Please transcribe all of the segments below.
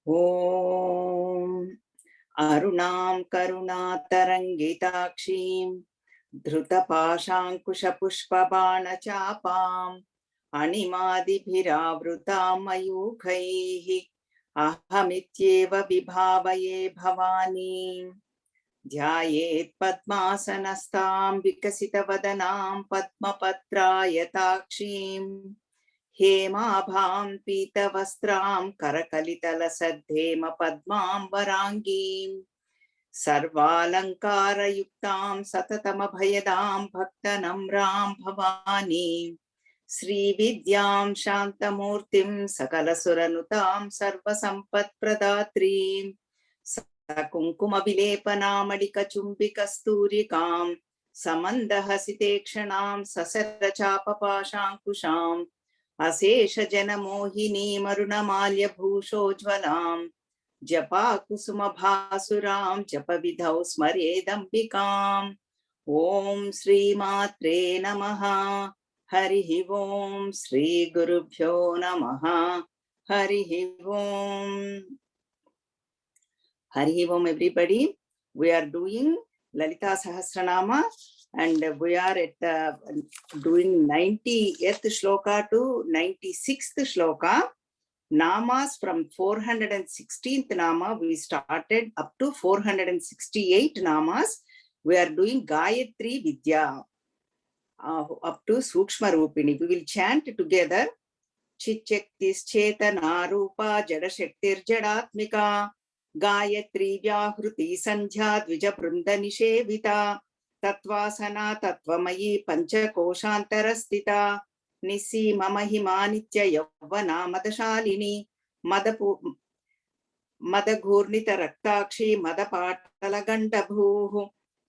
ॐ अरुणां करुणातरङ्गिताक्षीं धृतपाशाङ्कुशपुष्पबाणचापाम् अणिमादिभिरावृतां मयूखैः अहमित्येव विभावये भवानीं ध्यायेत् पद्मासनस्तां विकसितवदनां पद्मपत्रायताक्षीं हेमाभां पीतवस्त्रां करकलितलसद्धेम पद्मां वराङ्गीं सर्वालङ्कारयुक्तां सततमभयदां भक्तनम्रां भवानीं श्रीविद्यां शान्तमूर्तिं सकलसुरनुतां सर्वसम्पत्प्रदात्रीं कुङ्कुमविलेपनामलिकचुम्बिकस्तूरिकां समन्दहसितेक्षणां ससरचापपाशाङ्कुशाम् अशेषजनमोहिनीमरुणमाल्यभूषोज्ज्वलां जपाकुसुमभासुरां जपविधौ स्मरेदम्बिकाम् ॐ श्रीमात्रे नमः। हरिः ॐ श्रीगुरुभ्यो नमः। हरिः ॐ। Hari Om everybody. We are doing Lalita Sahasranama and we are at doing 90th shloka to 96th shloka. Namas from 416th nama we started up to 468 namas. We are doing Gayatri Vidya up to Sukshma Rupini. We will chant together. Chichaktis Chetana Rupa Jadashaktir Jadatmika Gayatri व्याहृति संध्या द्विज वृंद निषेविता तत्वासना तत्वमयी पंचकोशांतरस्थिता निसीम महिमा नित्य यौवना मदशालिनी मदघूर्णित रक्ताक्षी मदपाटलगण्डभूः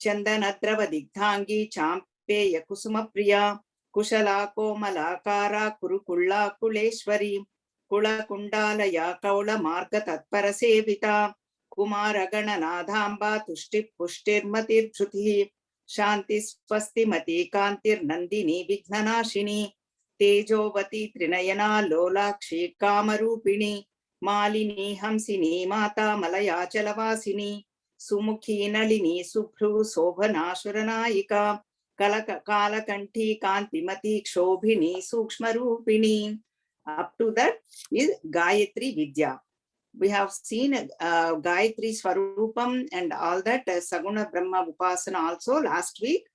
चंदनद्रव दिग्धांगी चांपेय कुसुम प्रिया कुशला कोमलाकारा कुरुकुल्ला कुलेश्वरी कुलकुंडालया कौल मार्ग तत्पर सेविता कुमारगणनाथांबा तुष्टि पुष्टिर्मतिर्धृतिः शांति स्वस्तिमती कांतिर्नंदिनी विघ्ननाशिनी तेजोवती त्रिनयना लोलाक्षी कामरूपिणी मालिनी हंसिनी माता मलयाचलवासिनी सुमुखी Nalini सुभ्रू शोभनाशुरनायिका कालकंठी Kanthimathi क्षोभिनी सूक्ष्मरूपिणी. Up to that is Gayatri Vidya. We have seen Gayatri Swarupam and all that Saguna Brahma Upasana also last week.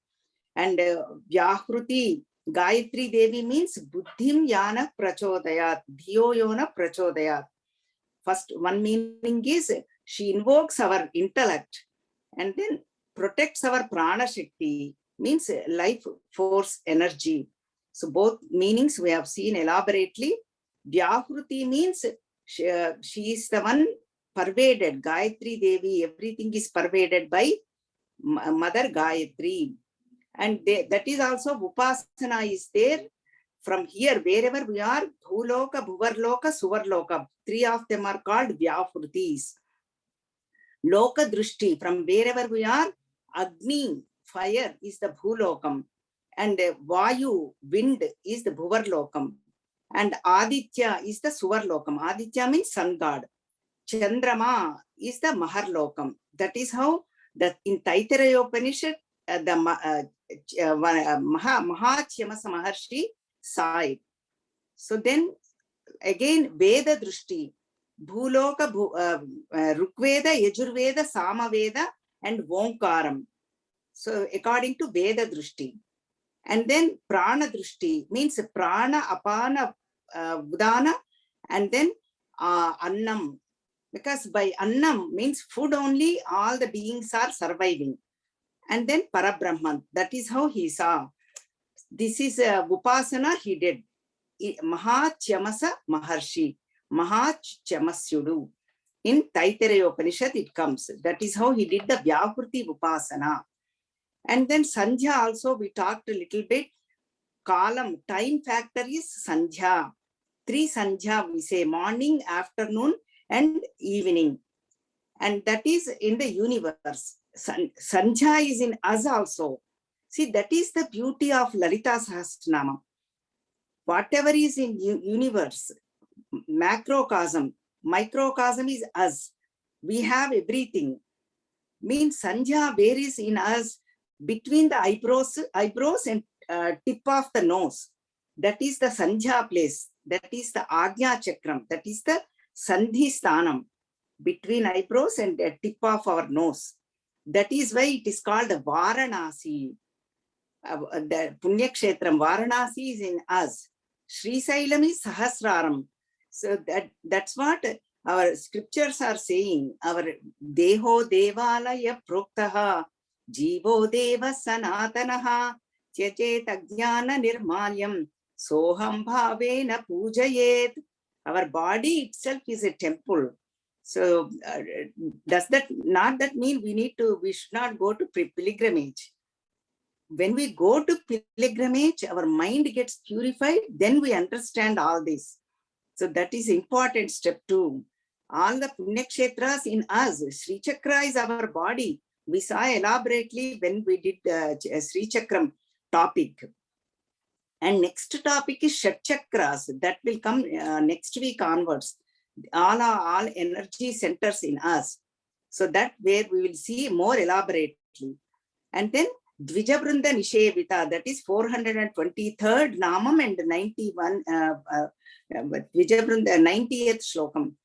And Vyahruti Gayatri Devi means Buddhim Yana Prachodayat, Dhiyo Yona Prachodayat. First one meaning is she invokes our intellect and then protects our prana shakti, means life force energy. So both meanings we have seen elaborately. Vyahruti means she is the one pervaded. Gayatri Devi, everything is pervaded by Mother Gayatri. And that is also Upasana is there. From here, wherever we are, Bhuloka, Bhuvarloka, Suvarloka, three of them are called Vyahrutis. Loka Drushti, from wherever we are, Agni, fire is the Bhulokam. And Vayu, wind, is the Bhuvarlokam. And Aditya is the Suvarlokam. Aditya means sun god. Chandrama is the Maharlokam. That is how that in Taittiriya Upanishad, the Mahachyamasa Maharshi saw it. So then again Veda Drushti, Bhuloka, Rukveda, Yajurveda, Samaveda and Vonkaram. So according to Veda Drushti. And then Prana Drushti means Prana, Apana, Udana, and then Annam. Because by Annam means food only, all the beings are surviving. And then Parabrahman, that is how he saw. This is Upasana he did. Mahachyamasa Maharshi, Mahachyamasyudu. In Taittiriya Upanishad it comes. That is how he did the Vyahruti Upasana. And then Sandhya also we talked a little bit. Kalam, time factor is Sandhya. 3 Sandhya we say, morning, afternoon and evening. And that is in the universe. Sandhya is in us also. See, that is the beauty of Lalita Sahasranama. Whatever is in universe, macrocosm, Microcosm is us. We have everything. Means Sandhya, where is in us? Between the eyebrows and tip of the nose. That is the Sandhya place. That is the Agnya Chakram. That is the Sandhi Sthanam. Between eyebrows and the tip of our nose. That is why it is called Varanasi. The Punyakshetram, Varanasi is in us. Srisailam is Sahasraram. So that's what our scriptures are saying. Our Deho Devalaya Proktaha, Jivo Deva Sanatanaha, Tyajet Ajnana Nirmalyam, Soham Bhavena Pujayet. Our body itself is a temple. So does that not that mean we should not go to pilgrimage? When we go to pilgrimage, our mind gets purified, then we understand all this. So that is important step 2. All the Punyakshetras in us, Sri Chakra is our body. We saw elaborately when we did the Sri Chakram topic. And next topic is Shat Chakras. That will come next week onwards. All energy centers in us. So that where we will see more elaborately. And then Dvijabrunda Nishevita, that is 423rd Namam and 91 Dvijabrunda 90th Shlokam.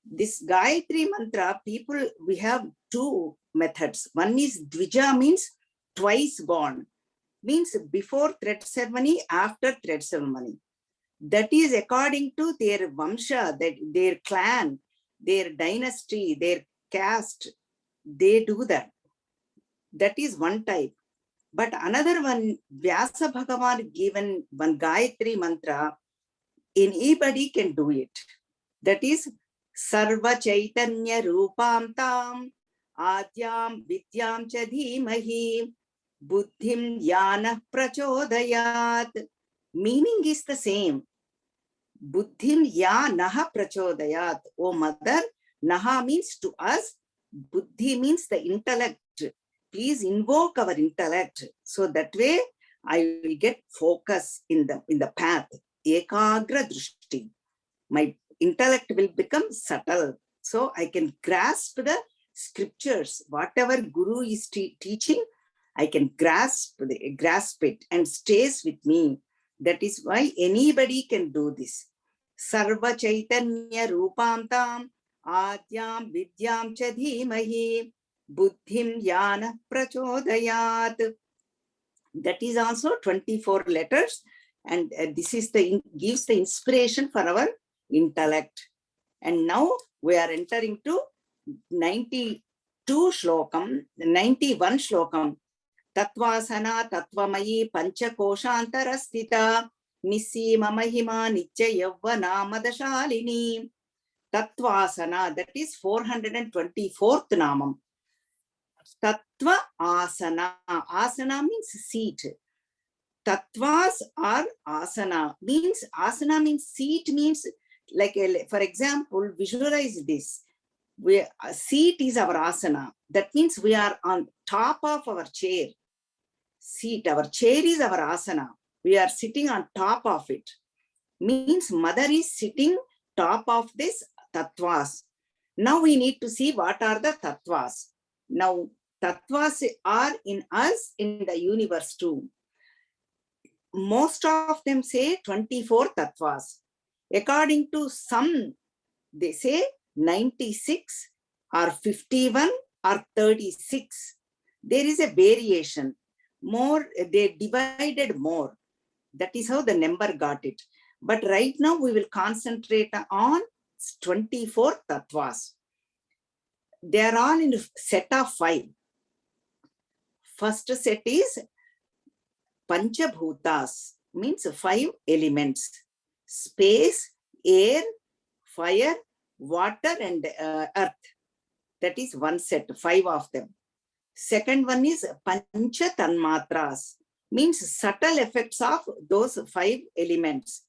This Gayatri mantra, people, we have 2 methods. One is Dvija, means twice born, means before thread ceremony, after thread ceremony. That is according to their Vamsha, their clan, their dynasty, their caste. They do that. That is one type. But another one, Vyasa Bhagavan given one Gayatri mantra, anybody can do it. That is Sarva Chaitanya Rupam Tam Adyam Vidyam Cha Dhimahi Buddhim Yana Prachodayat. Meaning is the same. Buddhim Ya Naha Prachodayat. Oh mother, Naha means to us, Buddhi means the intellect. Please invoke our intellect. So that way I will get focus in the path. Ekagra Drishti. My intellect will become subtle. So I can grasp the scriptures. Whatever Guru is teaching, I can grasp it and stays with me. That is why anybody can do this. Sarva Chaitanya Rupam Tam Adyam Vidyam Cha Dhimahi Buddhim Yana Prachodayat. That is also 24 letters, and this is gives the inspiration for our intellect. And now we are entering to 91 Shlokam. Tatvasana Tatvamayi Panchakoshantarastita Nisima Mahima Nitya Yavvana Madashalini. Tatvasana, that is 424th Namam. Tattva asana. Asana means seat. Tattvas are asana. Asana means seat, means like, for example, visualize this. Seat is our asana. That means we are on top of our chair. Seat, our chair is our asana. We are sitting on top of it. Means mother is sitting top of this tattvas. Now we need to see what are the tattvas. Now tattvas are in us, in the universe too. Most of them say 24 tattvas. According to some, they say 96 or 51 or 36. There is a variation. More, they divided more. That is how the number got it. But right now we will concentrate on 24 tattvas. They are all in a set of 5. First set is Panchabhutas, means 5 elements. Space, air, fire, water and earth. That is one set, 5 of them. Second one is Pancha Tanmatras, means subtle effects of those 5 elements.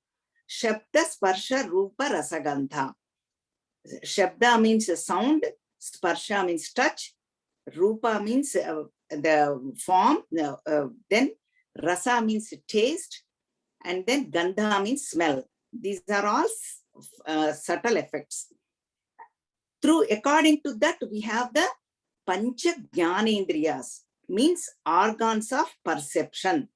Shabda, Sparsha, Rupa, Rasagandha. Shabda means sound, Sparsha means touch, Rupa means the form, then Rasa means taste, and then Gandha means smell. These are all subtle effects. according to that, we have the Pancha Jnanendriyas, means organs of perception.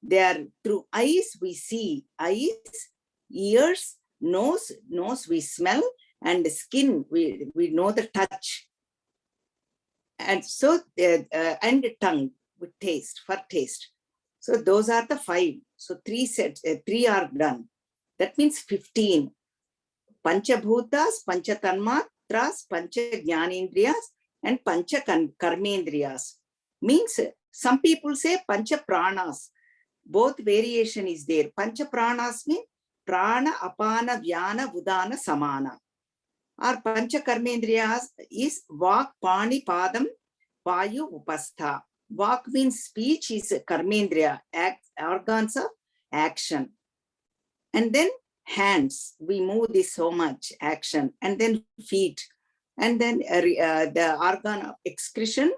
They are through eyes we see, eyes, ears, nose we smell, and skin we know the touch. And so, and tongue with taste, for taste. So those are the 5. So 3 sets, 3 are done. That means 15. Pancha Bhutas, Pancha Tanmatras, Pancha Jnanendriyas, and Pancha Karmendriyas. Means some people say Pancha Pranas. Both variation is there. Pancha Pranas means Prana, Apana, Vyana, Udana, Samana. Or Pancha Karmendriyas is Vak, Pani, Padam, Vayu, Upastha. Vak means speech, is Karmendriya, organs of action. And then hands, we move this so much, action. And then feet. And then the organ of excretion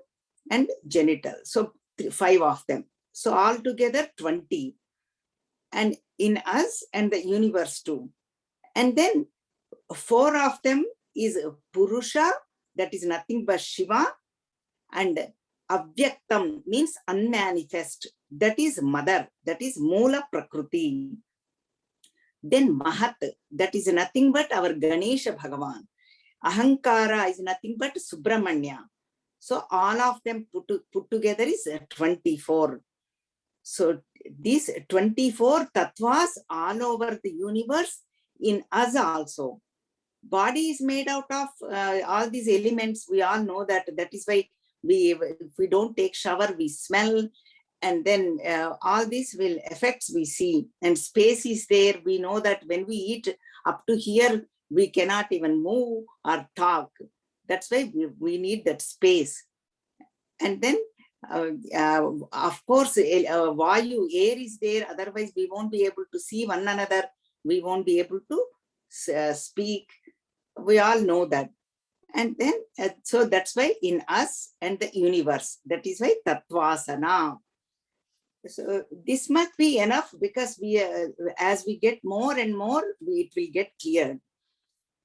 and genital. So 5 of them. So altogether 20. And in us and the universe too. And then 4 of them is Purusha, that is nothing but Shiva, and Avyaktam means unmanifest, that is Mother, that is Moola Prakriti. Then Mahat, that is nothing but our Ganesha Bhagavan. Ahankara is nothing but Subramanya. So all of them put together is 24. So these 24 tattvas all over the universe, in us also. Body is made out of all these elements. We all know that. That is why if we don't take shower, we smell. And then all these will effects we see. And space is there. We know that when we eat up to here, we cannot even move or talk. That's why we need that space. And then, of course, Vayu, air is there. Otherwise, we won't be able to see one another. We won't be able to speak. We all know that. And then, so that's why in us and the universe, that is why Tattvasana. So this must be enough, because we, as we get more and more, it will get cleared.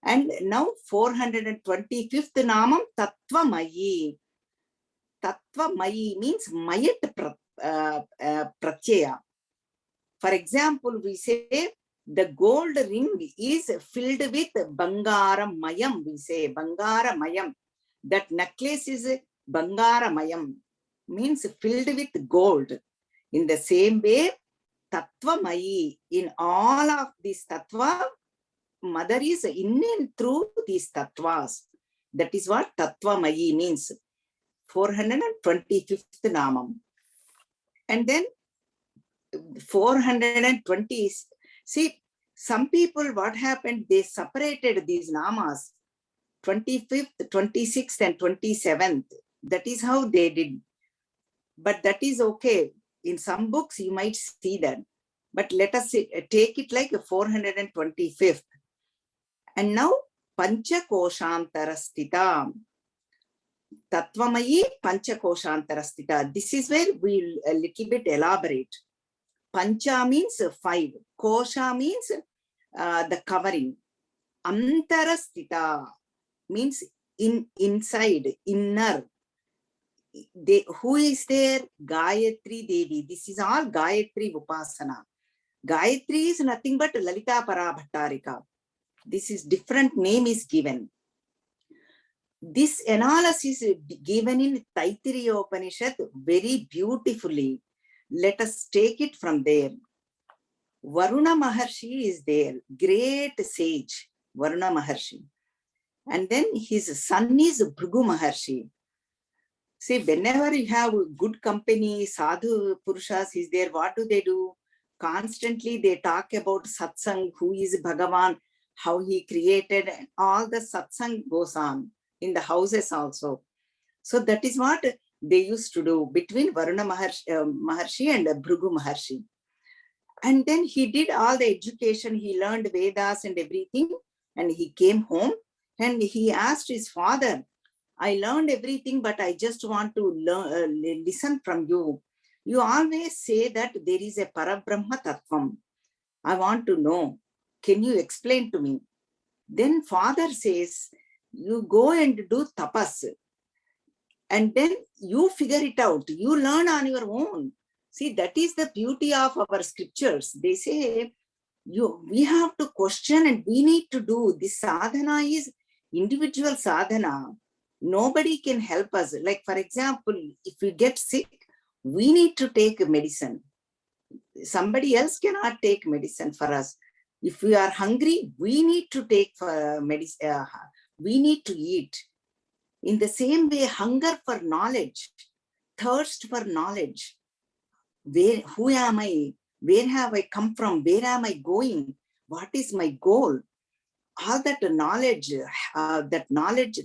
And now 425th Namam, Tattvamayi. Tattvamayi means Mayat Pratyaya. For example, we say the gold ring is filled with Bangara Mayam. We say Bangara Mayam. That necklace is Bangara Mayam, means filled with gold. In the same way, Tattvamayi, in all of these Tattva, Mother is in and through these Tattvas. That is what Tattvamayi means. 425th Namam. And then 420, see, some people, what happened, they separated these Namas, 25th, 26th, and 27th. That is how they did. But that is okay. In some books, you might see that. But let us take it like a 425th. And now, Pancha Koshantarastita. Tattvamayi Pancha Koshantarastita. This is where we'll a little bit elaborate. Pancha means 5. Kosha means the covering. Antarastita means inside, inner. Who is there? Gayatri Devi. This is all Gayatri Upasana. Gayatri is nothing but Lalita Parabhattarika. This is different name is given. This analysis is given in Taittiriya Upanishad very beautifully. Let us take it from there. Varuna Maharshi is there, great sage, Varuna Maharshi. And then his son is Bhrigu Maharshi. See, whenever you have good company, sadhu purushas is there, what do? Constantly they talk about satsang, who is Bhagavan, how he created, and all the satsang goes on in the houses also. So that is what they used to do between Varuna Maharshi and Bhrigu Maharshi. And then he did all the education, he learned Vedas and everything, and he came home and he asked his father, I learned everything, but I just want to listen from you. You always say that there is a Parabrahma Tattvam. I want to know. Can you explain to me? Then father says, You go and do tapas. And then you figure it out. You learn on your own. See, that is the beauty of our scriptures. They say, we have to question and we need to do. This sadhana is individual sadhana. Nobody can help us. Like, for example, if we get sick, we need to take medicine. Somebody else cannot take medicine for us. If we are hungry, we need to take medicine. We need to eat. In the same way, hunger for knowledge, thirst for knowledge. Who am I? Where have I come from? Where am I going? What is my goal? All that knowledge,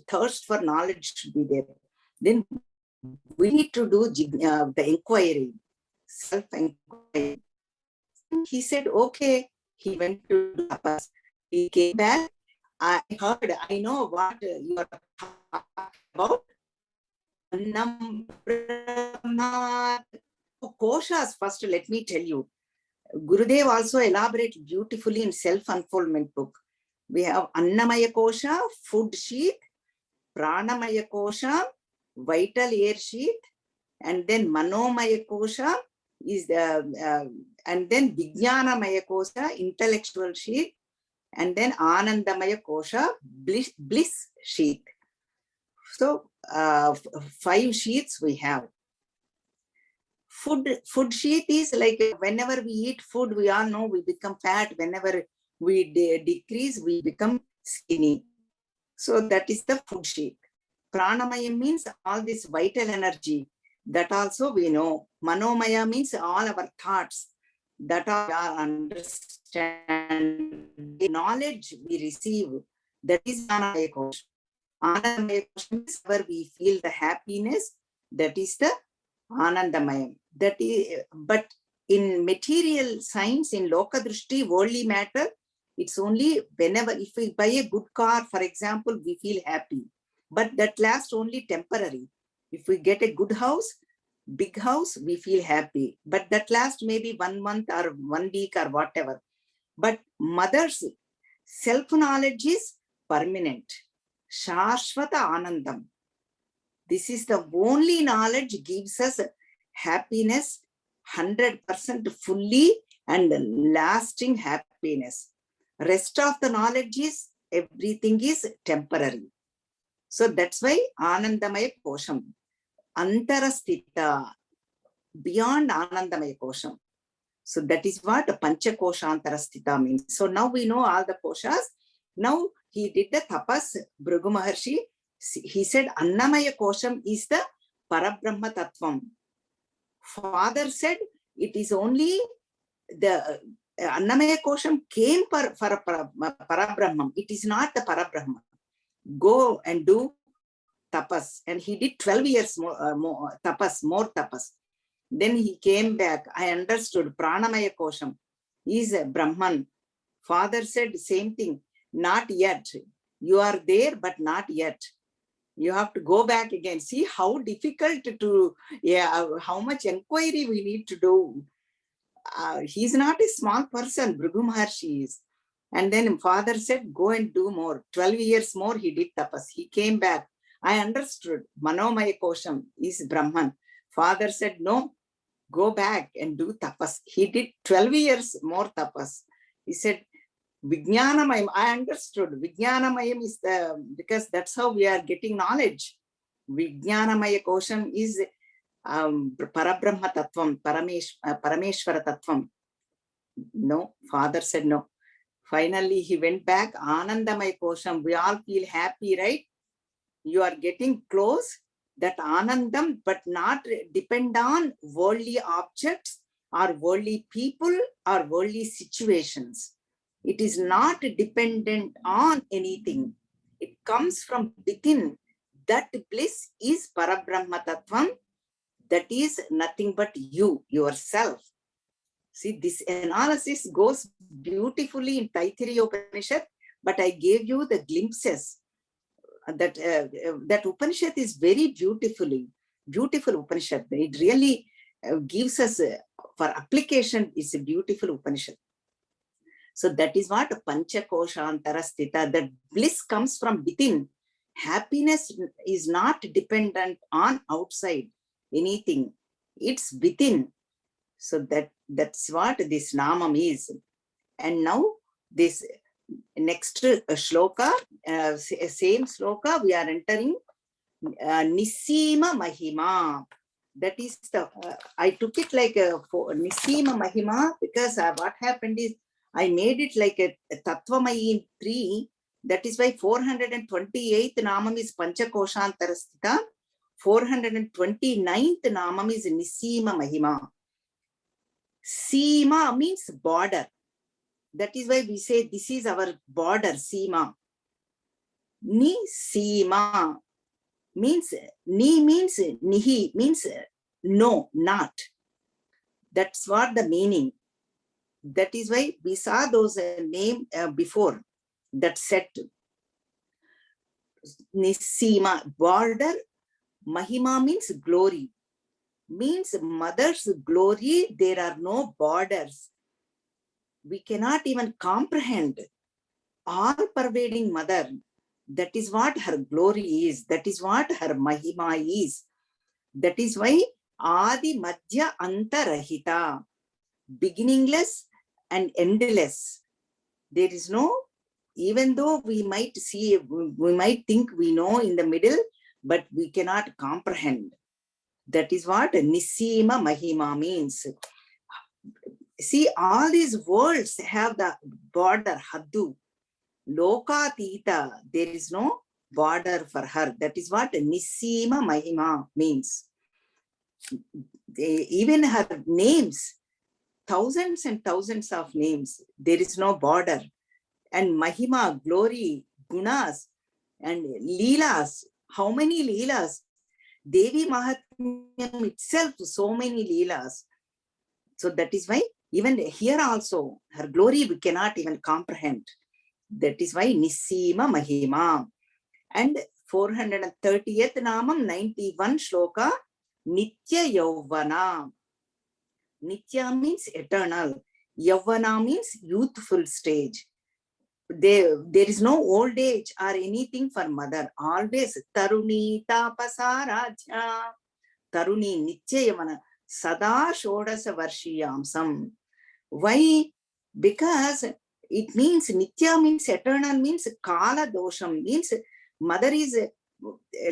thirst for knowledge should be there. Then we need to do the inquiry, self-inquiry. He said, okay. He went to tapas. He came back. I know what you are talking about. Koshas, first let me tell you. Gurudev also elaborates beautifully in self-unfoldment book. We have Annamaya Kosha, food sheath, Pranamaya Kosha, vital air sheath, and then Manomaya Kosha is the, and then Vijnanamaya Kosha, intellectual sheath, and then Anandamaya Kosha, bliss sheath. So 5 sheaths we have. Food sheath is like whenever we eat food, we all know we become fat. Whenever we decrease, we become skinny. So that is the food sheath. Pranamaya means all this vital energy. That also we know. Manomaya means all our thoughts. That are understand. The knowledge we receive. That is Anandamaya Kosha. Anandamaya Kosha means where we feel the happiness. That is the Anandamayam. That is, but in material science, in Loka Drishti, worldly matter, it's only whenever, if we buy a good car, for example, we feel happy. But that lasts only temporary. If we get a good house, big house, we feel happy. But that lasts maybe 1 month or 1 week or whatever. But mother's self-knowledge is permanent. Shashvata Anandam. This is the only knowledge gives us happiness, 100% fully and lasting happiness. Rest of the knowledge is, everything is temporary. So that's why Anandamaya Kosham. Antarasthita, beyond Anandamaya Kosham. So that is what Pancha Kosha Antarasthita means. So now we know all the koshas. Now he did the tapas, Bhrigu Maharshi. He said Annamaya Kosham is the Parabrahma Tattvam. Father said it is only the Annamaya Kosham came for Parabrahmam. It is not the Parabrahma. Go and do tapas. And he did 12 years more tapas. Then he came back. I understood Pranamaya Kosham is a Brahman. Father said same thing. Not yet. You are there, but not yet. You have to go back again. See how difficult to, how much inquiry we need to do. He's not a small person, Bhrigu Maharshi is. And then father said, go and do more. 12 years more he did tapas. He came back. I understood. Manomaya Kosham is Brahman. Father said, no, go back and do tapas. He did 12 years more tapas. He said, Vijnanamayam, I understood. Vijnanamayam is because that's how we are getting knowledge. Vijnanamaya Kosham is Parabrahma Tattvam, Parameshvara Tattvam. No, father said no. Finally, he went back. Anandamaya Kosham, we all feel happy, right? You are getting close. That Anandam, but not depend on worldly objects or worldly people or worldly situations. It is not dependent on anything. It comes from within. That bliss is Parabrahma Tattvam. That is nothing but you, yourself. See, this analysis goes beautifully in Taittiriya Upanishad, but I gave you the glimpses. That Upanishad is very beautiful Upanishad. It really gives us, for application, it's a beautiful Upanishad. So that is what Pancha Kosha Antarasthita, that bliss comes from within. Happiness is not dependent on outside anything. It's within. So that's what this namam is. And now this next shloka, same shloka, we are entering Nisima Mahima. That is the, I took it like a Nisima Mahima because what happened is I made it like a Tattvamayi 3. That is why 428th Namam is Panchakoshantarasthita. 429th Namam is Nisima Mahima. Seema means border. That is why we say this is our border, Seema. Ni Seema means, ni means nihi, means no, not. That's what the meaning. That is why we saw those name before, that set. Nisima, border. Mahima means glory. Means mother's glory, there are no borders. We cannot even comprehend. All-pervading mother. That is what her glory is. That is what her Mahima is. That is why Adi Madhya Antarahita. Beginningless and endless. There is no, even though we might see, we might think we know in the middle, but we cannot comprehend. That is what Nisima Mahima means. See, all these worlds have the border, Haddu. Lokatita, there is no border for her. That is what Nisima Mahima means. Even her names, thousands and thousands of names, there is no border. And Mahima, glory, gunas, and leelas. How many leelas? Devi Mahatmyam itself, so many leelas. So that is why even here also, her glory we cannot even comprehend. That is why Nisima Mahima. And 430th Namam, 91 Shloka, Nitya Yauvana. Nitya means eternal. Yauvana means youthful stage. There is no old age or anything for mother. Always Taruni Tapasarajya. Taruni Nitya Yavana. Sada Shodasa Varshiyamsam. Why? Because it means Nitya means eternal, means Kala Dosham, means mother is,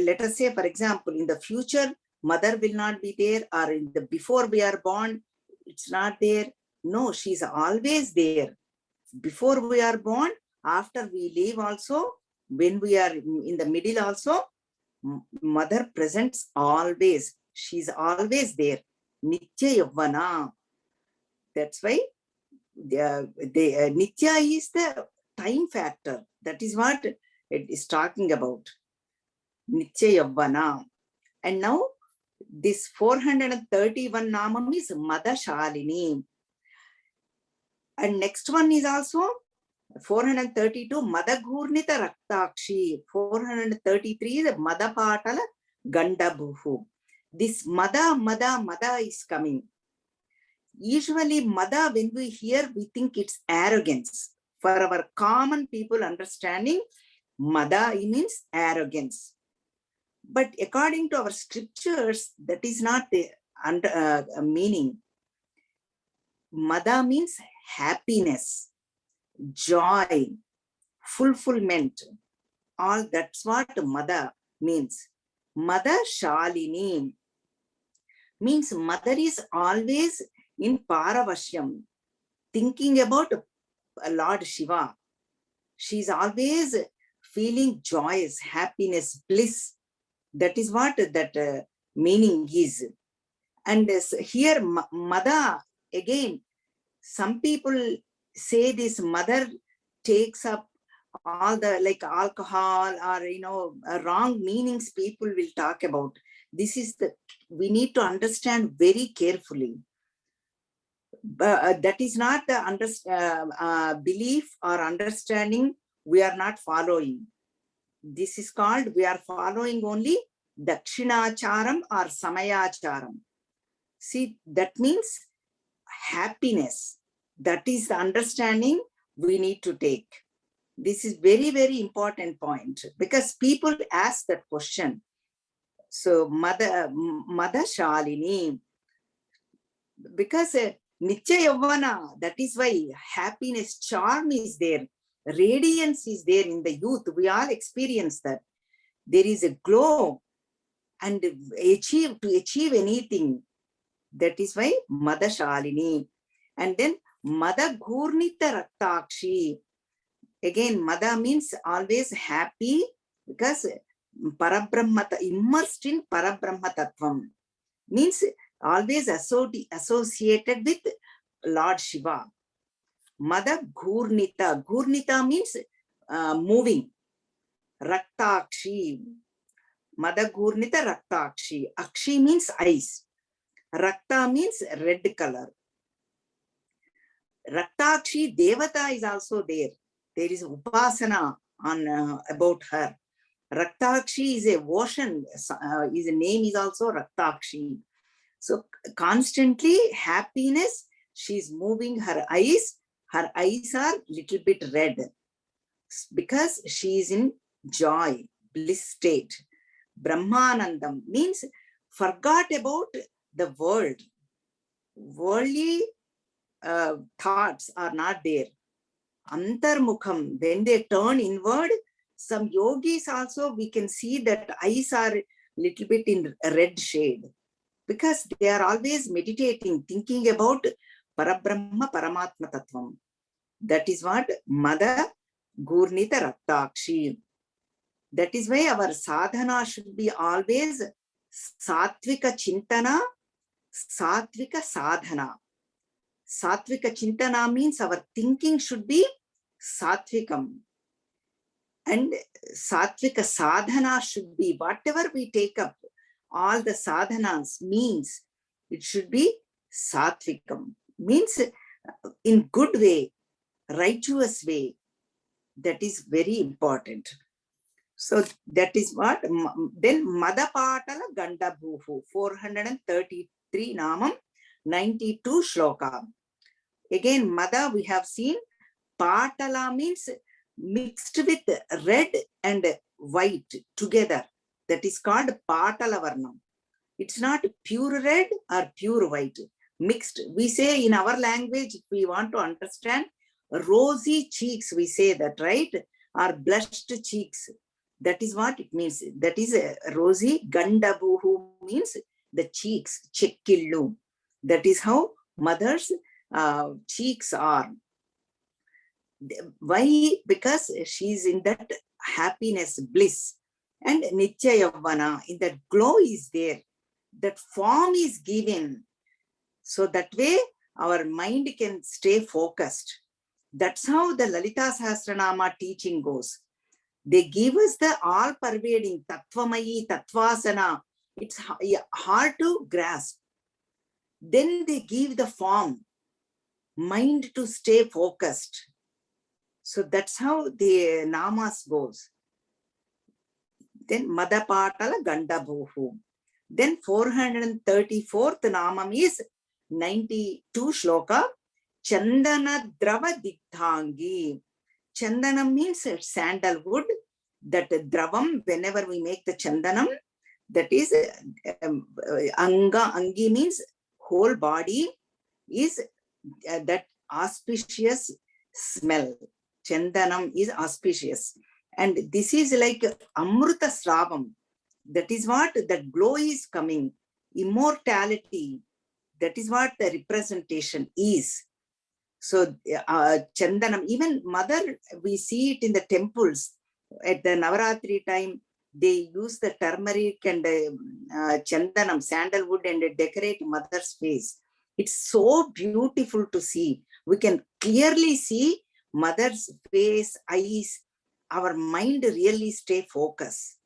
let us say, for example, in the future, mother will not be there, or in the before we are born, it's not there. No, she's always there. Before we are born, after we leave also, when we are in the middle also, mother presents always. She's always there. Nitya Yavana. That's why Nitya is the time factor. That is what it is talking about. Nitya Yavana. And now this 431 Namam is Madashalini. And next one is also 432 Madagurnita Raktakshi. 433 is Madapatala Gandabhuhu. This Mada is coming. Usually Mada, when we hear, we think it's arrogance. For our common people understanding, Mada means arrogance. But according to our scriptures, that is not the meaning. Mada means happiness, joy, fulfillment. All that's what Mada means. Mada Shalini means mother is always in Paravashyam, thinking about Lord Shiva. She's always feeling joyous, happiness, bliss. That is what that meaning is. And here, Mada, again, some people say this mother takes up all the like alcohol or wrong meanings people will talk about. This is we need to understand very carefully. But that is not the belief or understanding we are not following. This is called, we are following only Dakshinacharam or Samayacharam. See, that means happiness. That is the understanding we need to take. This is very, very important point because people ask that question. So Mother Shalini, because Nitya Yavana, that is why happiness, charm is there, radiance is there in the youth. We all experience that. There is a glow and to achieve anything. That is why Mother Shalini. And then Mother Gurnita Raktakshi. Again, Mother means always happy because Parabrahma, immersed in Parabrahma Tattvam, means always associated with Lord Shiva. Mother Gurnita. Gurnita means moving. Raktakshi. Mother Gurnita Raktakshi. Akshi means eyes. Rakta means red color. Raktakshi Devata is also there. There is Upasana on about her. Raktakshi is a ocean. His name is also Raktakshi. So constantly happiness. She is moving her eyes. Her eyes are little bit red because she is in joy, bliss state. Brahmanandam means forgot about the world. Worldly thoughts are not there. Antarmukham, when they turn inward, some yogis also, we can see that eyes are little bit in red shade because they are always meditating, thinking about Parabrahma Paramatma Tattvam. That is what Mother Gurnita Raktakshi. That is why our sadhana should be always Satvika Chintana, Satvika Sadhana. Satvika Chintana means our thinking should be Satvikam. And Satvika Sadhana should be whatever we take up, all the sadhanas means it should be Satvikam. Means in good way, righteous way. That is very important. So that is what. Then Madapatala Gandabhuhu, 433 Namam, 92 Shloka. Again, Mada we have seen. Patala means mixed with red and white together. That is called Patala Varnam. It's not pure red or pure white. Mixed. We say in our language, if we want to understand, rosy cheeks, we say that, right? Or blushed cheeks. That is what it means. That is a rosy. Gandabuhu means the cheeks, chekkillu. That is how mother's cheeks are. Why? Because she's in that happiness, bliss. And Nitya Yavana, in that glow is there. That form is given. So that way our mind can stay focused. That's how the Lalita Sahasranama teaching goes. They give us the all-pervading Tattvamayi, Tattvasana. It's hard to grasp. Then they give the form, mind to stay focused. So that's how the namas goes. Then Madapatala Gandabhuhu. Then 434th namam is 92 shloka. Chandana Drava Dikthangi. Chandanam means sandalwood. That dravam, whenever we make the chandanam, that is Angi means whole body is that auspicious smell. Chandanam is auspicious. And this is like Amruta Sravam. That is what that glow is coming. Immortality. That is what the representation is. So Chandanam, even mother, we see it in the temples. At the Navaratri time, they use the turmeric and Chandanam, sandalwood, and decorate mother's face. It's so beautiful to see. We can clearly see mother's face, eyes. Our mind really stay focused.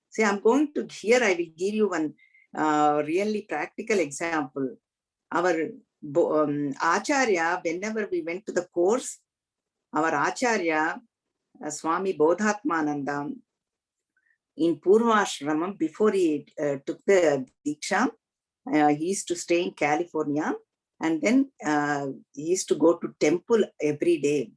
See, I'm going to, here I will give you one really practical example. Our Acharya, whenever we went to the course, our Acharya, Swami Bodhatmananda, in Purvashramam, before he took the Diksha, he used to stay in California, and then he used to go to temple every day.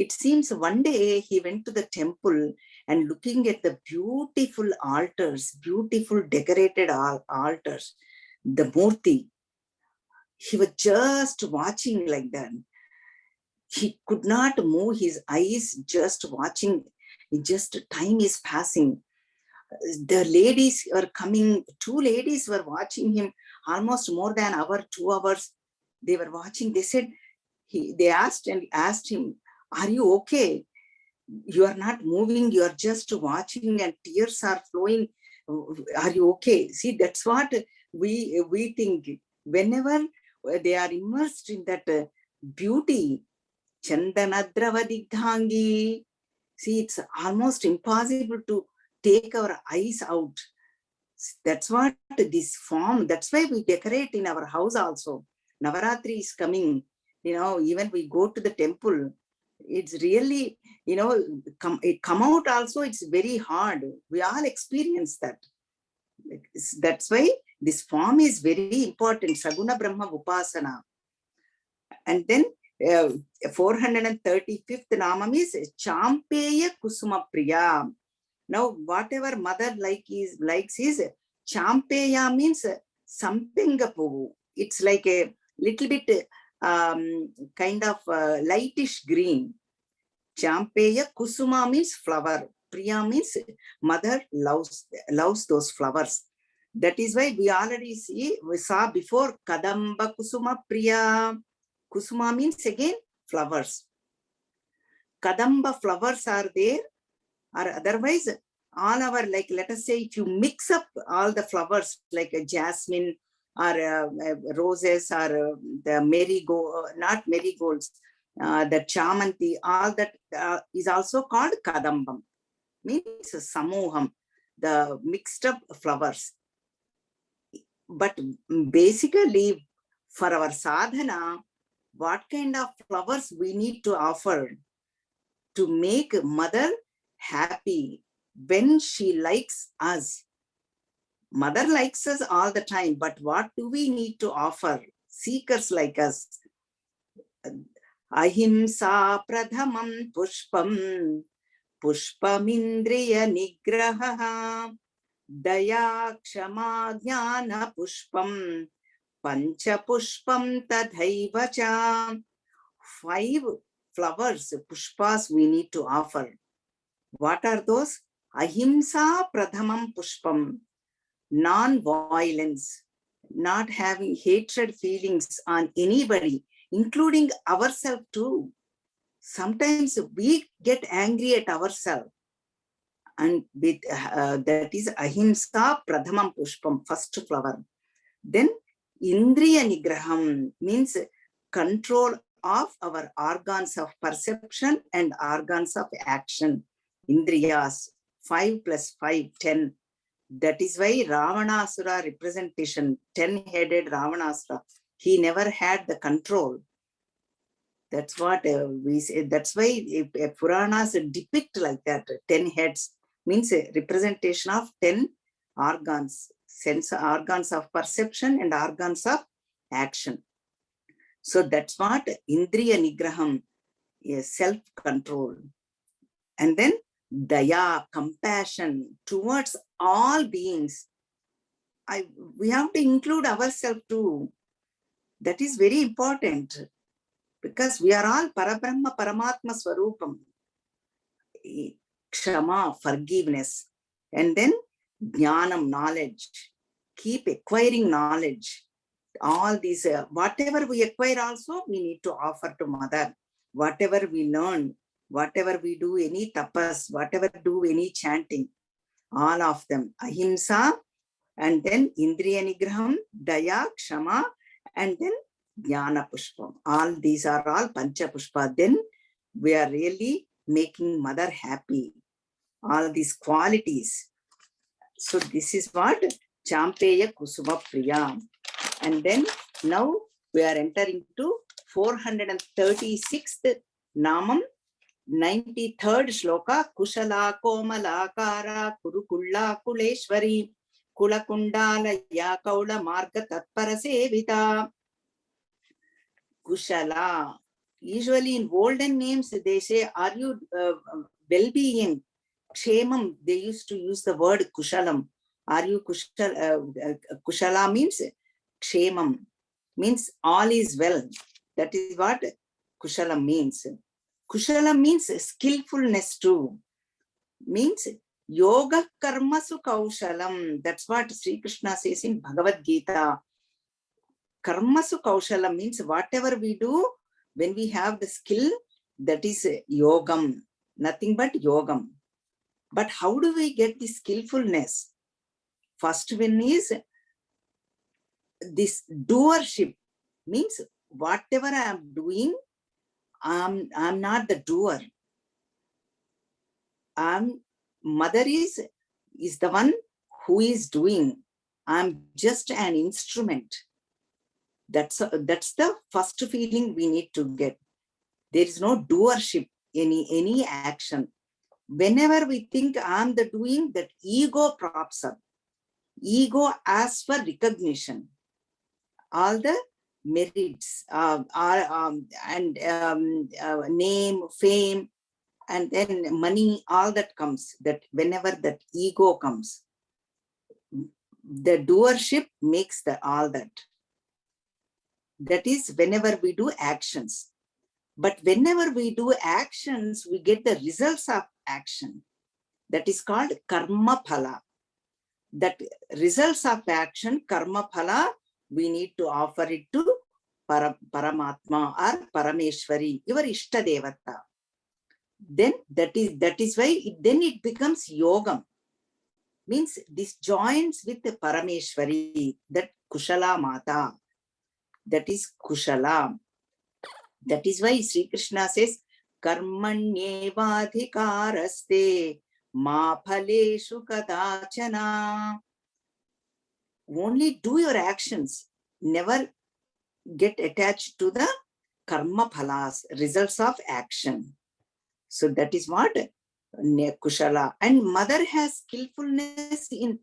It seems one day he went to the temple and looking at the beautiful altars, beautiful decorated altars, the Murti, he was just watching like that. He could not move his eyes, just watching. Just time is passing. The ladies were coming, 2 ladies were watching him almost more than an hour, 2 hours. They were watching. They said, they asked him, are you okay? You are not moving, you are just watching and tears are flowing. Are you okay? See, that's what we think whenever they are immersed in that beauty. Chandanadravadigdhangi. See, it's almost impossible to take our eyes out. That's what this form, that's why we decorate in our house also. Navaratri is coming, even we go to the temple, it's really, come out also, it's very hard. We all experience that. That's why this form is very important, Saguna Brahma Upasana. And then 435th Namam is Champeya Kusuma Priya. Now, whatever mother likes is Champeya, means Sampengapu. It's like a little bit kind of lightish green. Champeya Kusuma means flower. Priya means mother loves those flowers. That is why we saw before Kadamba Kusuma Priya. Kusuma means again flowers. Kadamba flowers are there, or otherwise all our, like, let us say, if you mix up all the flowers like a jasmine or roses or the not marigolds, the chamanti, all that is also called kadambam, means samoham, the mixed up flowers. But basically for our sadhana, what kind of flowers we need to offer to make mother happy when she likes us? Mother likes us all the time, but what do we need to offer seekers like us? Ahimsa pradhamam pushpam, pushpamindriya nigraha, daya kshama jnana pushpam, pancha pushpam tadhaiva cha. 5 flowers, pushpas, we need to offer. What are those? Ahimsa pradhamam pushpam, non-violence, not having hatred feelings on anybody, including ourselves too. Sometimes we get angry at ourselves, and with that is ahimsa pradhamam pushpam, first flower. Then indriya nigraham means control of our organs of perception and organs of action. Indriyas, 5 plus 5, 10. That is why Ravanasura representation, 10-headed Ravanasura, he never had the control. That's what we say. That's why Puranas depict like that. 10 heads means a representation of 10 organs, sense organs of perception and organs of action. So that's what Indriya Nigraham is, self-control. And then Daya, compassion towards all beings. We have to include ourselves too. That is very important, because we are all Parabrahma Paramatma Swarupam. Kshama, forgiveness. And then Jnanam, knowledge. Keep acquiring knowledge. All these, whatever we acquire also, we need to offer to mother. Whatever we learn, whatever we do, any tapas, whatever do, any chanting, all of them. Ahimsa, and then Indriya Nigraham, Daya, Kshama, and then Jnana Pushpam. All these are all Pancha Pushpa. Then we are really making mother happy. All these qualities. So this is what Champeya Kusuma Priya. And then now we are entering to 436th Namam, 93rd Shloka. Kushala Komalakara Kurukulla Kuleshwari Kulakundala Yakaula Marga Tatpara Sevita. Kushala, Usually in olden names, they say, are you well-being? Kshemam, they used to use the word kushalam. Are you kushala means kshemam, means all is well. That is what kushalam means. Kushalam means skillfulness too. Means yoga karmasu kaushalam. That's what Sri Krishna says in Bhagavad Gita. Karmasu kaushalam means whatever we do, when we have the skill, that is yogam, nothing but yogam. But how do we get the skillfulness? First one is this doership, means whatever I am doing, I'm not the doer. Mother is the one who is doing. I'm just an instrument. That's the first feeling we need to get. There is no doership, any action. Whenever we think I'm the doing, that ego props up. Ego asks for recognition. All the merits name, fame, and then money, all that comes. That whenever that ego comes, the doership makes all that. That is whenever we do actions. But whenever we do actions, we get the results of action. That is called karma phala. That results of action, karma phala, we need to offer it to Paramatma or Parameshwari, your Ishta Devata. Then that is why it becomes yogam. Means this joins with the Parameshwari, that Kushala Mata. That is Kushala. That is why Sri Krishna says, Karmanyevadhikaraste ma phaleshu kadachana. Only do your actions. Never get attached to the karma phalas, results of action. So that is what Kushala. And mother has skillfulness in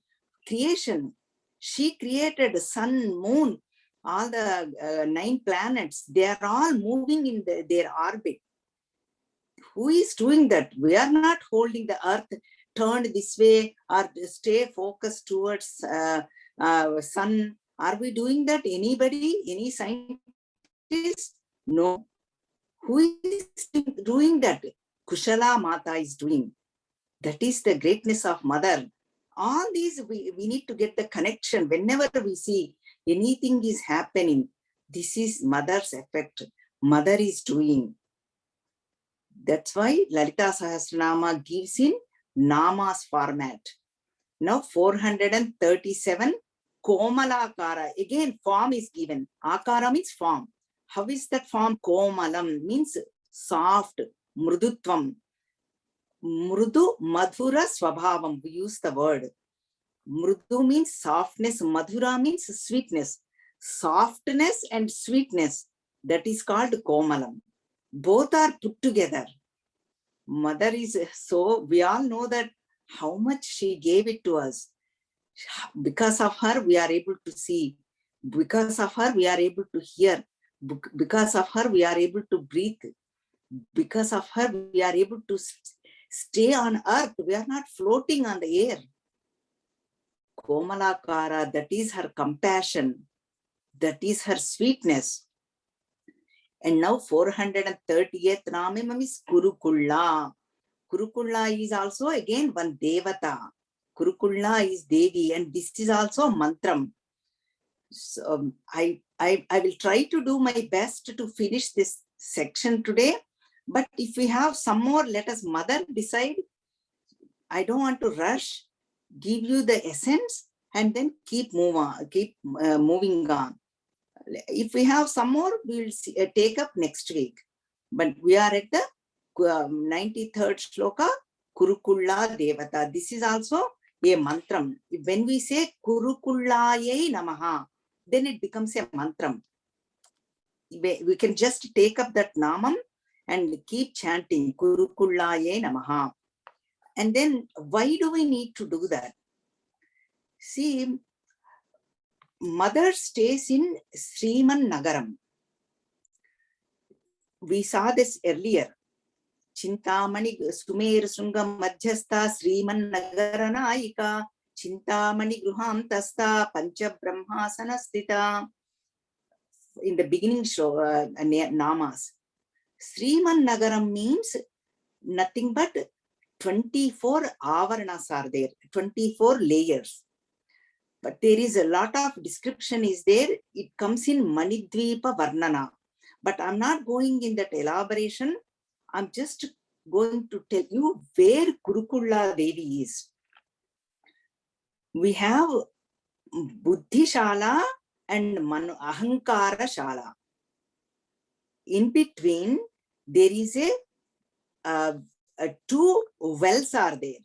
creation. She created sun, moon, all the 9 planets. They are all moving in their orbit. Who is doing that? We are not holding the earth turned this way or stay focused towards sun. Are we doing that? Anybody? Any scientist? No. Who is doing that? Kushala Mata is doing. That is the greatness of mother. All these, we need to get the connection. Whenever we see anything is happening, this is mother's effect. Mother is doing. That's why Lalita Sahasranama gives in Namas format. Now 437 Komalakara. Again, form is given. Akara means form. How is that form? Komalam means soft, mrudutvam. Mrudu madhura swabhavam. We use the word. Mrudu means softness, madhura means sweetness. Softness and sweetness, that is called komalam. Both are put together. Mother is so, we all know that how much she gave it to us. Because of her, we are able to see. Because of her, we are able to hear. Because of her, we are able to breathe. Because of her, we are able to stay on earth. We are not floating on the air. Komalakara, that is her compassion. That is her sweetness. And now 438th Namam is Kurukulla. Kurukulla is also again one Devata. Kurukulla is Devi, and this is also mantram. So I will try to do my best to finish this section today. But if we have some more, let us mother decide. I don't want to rush. Give you the essence and then keep moving on. If we have some more, we'll take up next week. But we are at the 93rd shloka, Kurukulla Devata. This is also a mantram. When we say Kurukullaye Namaha, then it becomes a mantram. We can just take up that namam and keep chanting Kurukullaye Namaha. And then why do we need to do that? See, mother stays in Sriman Nagaram. we saw this earlier. Chintamani Sumer Sungam Madhyastha Sriman Nagaranayika Chintamani Gruhantastha Pancha Brahmasanastita. In the beginning show namas. Sriman Nagaram means nothing but 24 avaranas are there, 24 layers. But there is a lot of description is there. It comes in Manidvipa Varnana. But I'm not going in that elaboration. I'm just going to tell you where Kurukulla Devi is. We have Buddhishala and Ahankara Shala. In between, there is a two wells are there.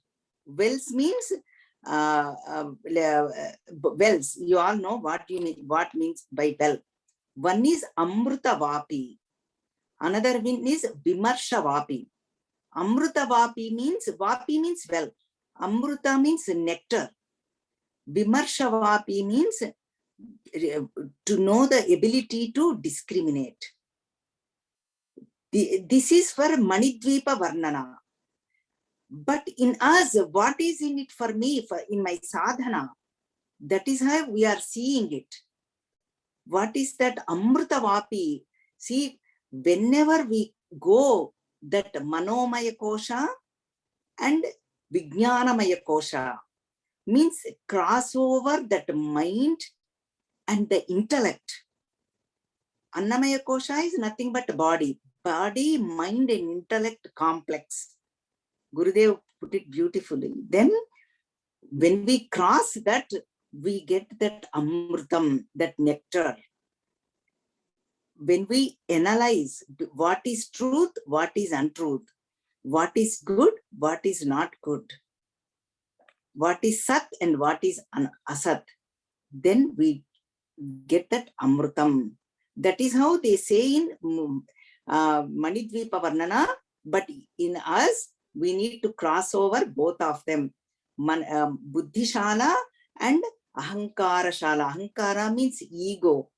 Wells means wells. You all know what you mean, what means by well. One is Amruta Vapi. Another one is Vimarsha Vapi. Amruta Vapi means well. Amruta means nectar. Vimarsha Vapi means to know the ability to discriminate. This is for Manidvipa Varnana. But in us, what is in it for me, in my sadhana? That is how we are seeing it. What is that Amruta Vapi? See, whenever we go, that Manomaya Kosha and Vijnanamaya Kosha means cross over that mind and the intellect. Annamaya Kosha is nothing but body. Body, mind and intellect complex. Gurudev put it beautifully. Then when we cross that, we get that Amrutam, that nectar. When we analyze what is truth, what is untruth, what is good, what is not good, what is Sat and what is Asat, then we get that Amrutam. That is how they say in Manidvipa Varnana, but in us, we need to cross over both of them. Buddhishala and Ahankara Shala. Ahankara means ego,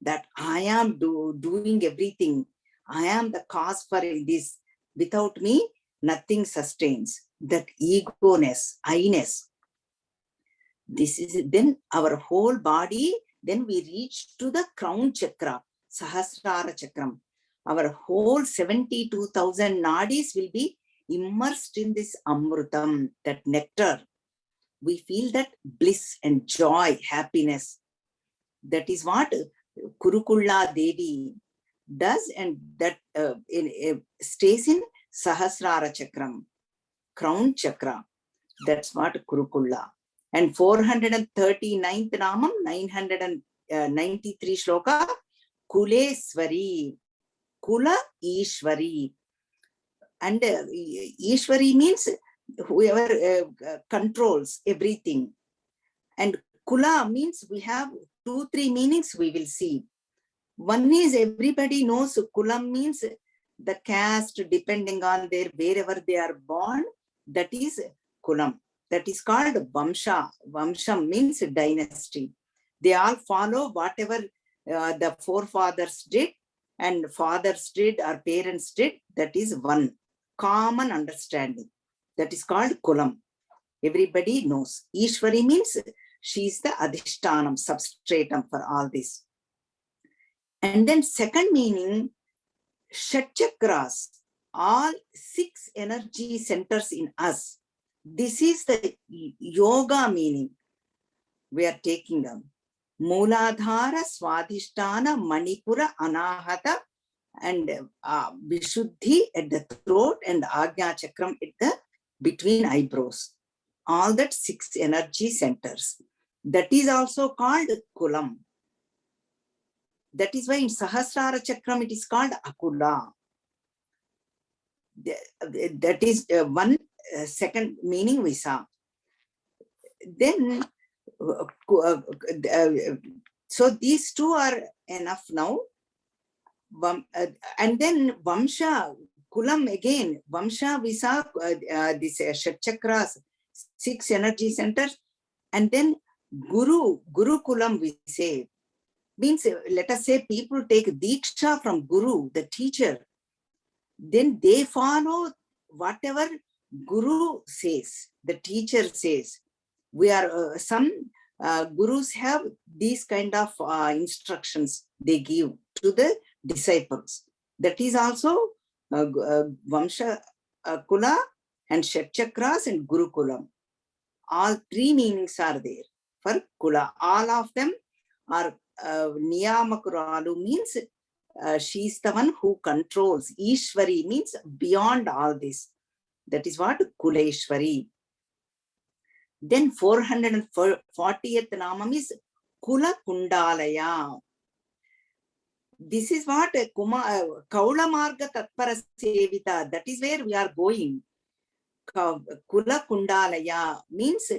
that I am doing everything. I am the cause for this. Without me, nothing sustains. That ego-ness, I-ness. This is then our whole body. Then we reach to the crown chakra, Sahasrara Chakram. Our whole 72,000 nadis will be immersed in this Amrutam, that nectar. We feel that bliss and joy, happiness. That is what Kurukulla Devi does, and that stays in Sahasrara Chakram, crown chakra. That's what Kurukulla. And 439th Namam, 993 Shloka, Kuleswari, Kula Ishwari. And Ishwari means whoever controls everything. And Kula means we have 2-3 meanings we will see. One is everybody knows Kulam means the caste depending on their wherever they are born. That is Kulam. That is called Vamsha. Vamsham means dynasty. They all follow whatever the forefathers did and fathers did or parents did. That is one common understanding. That is called Kulam. Everybody knows. Ishwari means she is the Adhishtanam, substratum for all this. And then second meaning, Shat Chakras, all 6 energy centers in us. This is the yoga meaning we are taking them. Mooladhara, Swadhisthana, Manipura, Anahata, and Vishuddhi at the throat and Agnya Chakram at the between eyebrows. All that 6 energy centers. That is also called Kulam. That is why in Sahasrara Chakram it is called Akula. That is one second meaning we saw. Then, so these 2 are enough now. And then Vamsha, Kulam again, Vamsha we saw this Shat Chakras, 6 energy centers. And then Guru Kulam we say. Means, let us say people take Diksha from Guru, the teacher. then they follow whatever Guru says, the teacher says. We are some gurus have these kind of instructions they give to the disciples. That is also Vamsha Kula and Shat Chakras and Gurukulam. All three meanings are there for Kula. All of them are Niyamakuralu means she is the one who controls. Ishwari means beyond all this. That is what Kuleshwari. Then 440th Namam is Kula Kundalaya. This is what Kaula Marga Tatpara Sevita. That is where we are going. Kula Kundalaya means,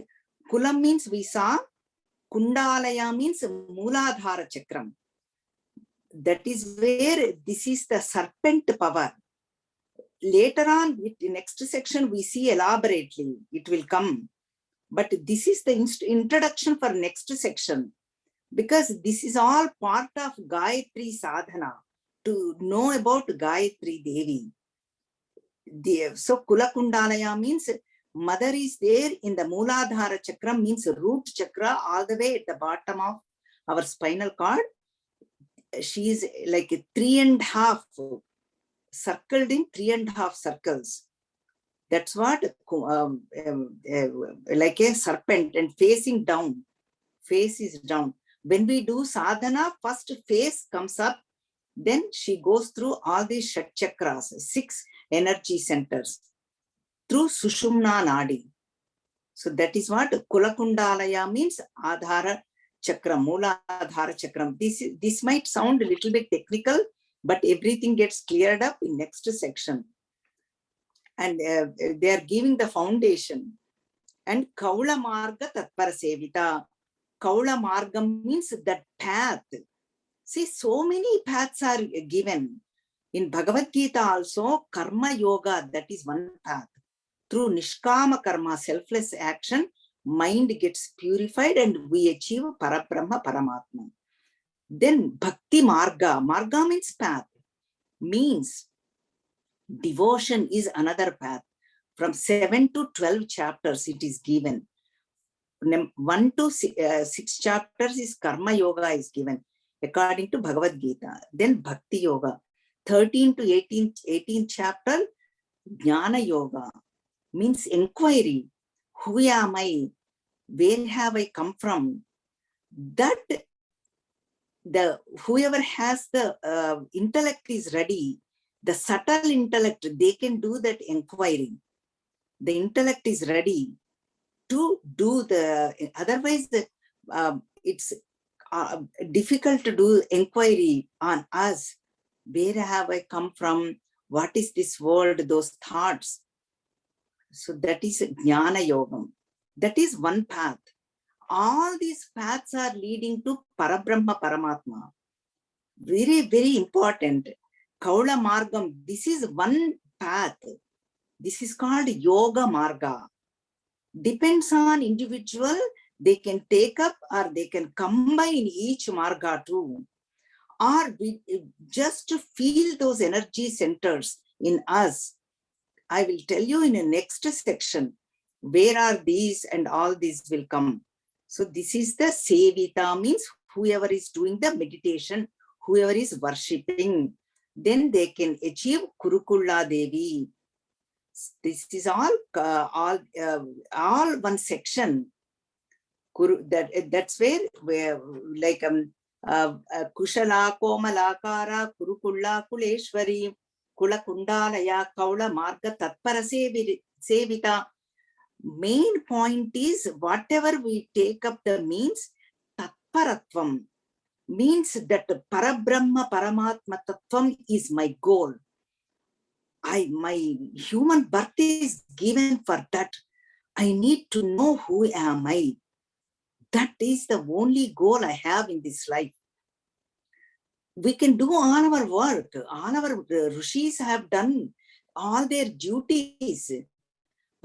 Kulam means we saw, Kundalaya means Mooladhara Chakram. That is where this is the serpent power. Later on, in next section, we see elaborately, it will come. But this is the introduction for next section, because this is all part of Gayatri Sadhana, to know about Gayatri Devi. So Kula Kundalaya means mother is there in the Mooladhara Chakram, means root chakra, all the way at the bottom of our spinal cord. She is like 3.5, circled in 3.5 circles. That's what, like a serpent, and facing down. Face is down. When we do sadhana, first face comes up, then she goes through all these Shat Chakras, 6 energy centers, through Sushumna Nadi. So that is what Kula Kundalaya means, Adhara Chakram, Mooladhara Chakram. This might sound a little bit technical, but everything gets cleared up in next section. And they are giving the foundation. And Kaula Marga Tatpara Sevita. Kaula Margam means that path. See, so many paths are given. In Bhagavad Gita also, Karma Yoga, that is one path. Through Nishkama Karma, selfless action, mind gets purified and we achieve Parabrahma Paramatma. Then Bhakti Marga. Marga means path. Means devotion is another path. From 7 to 12 chapters it is given. 1 to 6 chapters is Karma Yoga is given according to Bhagavad Gita. Then Bhakti Yoga. 13 to 18 chapter, Jnana Yoga. Means inquiry. Who am I? Where have I come from? That whoever has the intellect is ready. The subtle intellect, they can do that inquiry. The intellect is ready to do the, otherwise it's difficult to do inquiry on us. Where have I come from? What is this world? Those thoughts. So that is Jnana Yogam. That is one path. All these paths are leading to Parabrahma Paramatma. Very, very important. Kaula Margam, this is one path. This is called Yoga Marga. Depends on individual, they can take up or they can combine each Marga too. Or we just feel those energy centers in us. I will tell you in the next section, where are these, and all these will come. So this is the Sevita, means whoever is doing the meditation, whoever is worshipping, then they can achieve Kurukulla Devi. This is all one section. That's where like Kushala Komalakara Kurukulla Kuleshwari Kula Kundalaya Kaula Marga Tatpara Sevita. Main point is, whatever we take up the means, Tatparatvam means that Parabrahma Paramatma Tattvam is my goal. My human birth is given for that. I need to know who am I. That is the only goal I have in this life. We can do all our work. All our rishis have done all their duties.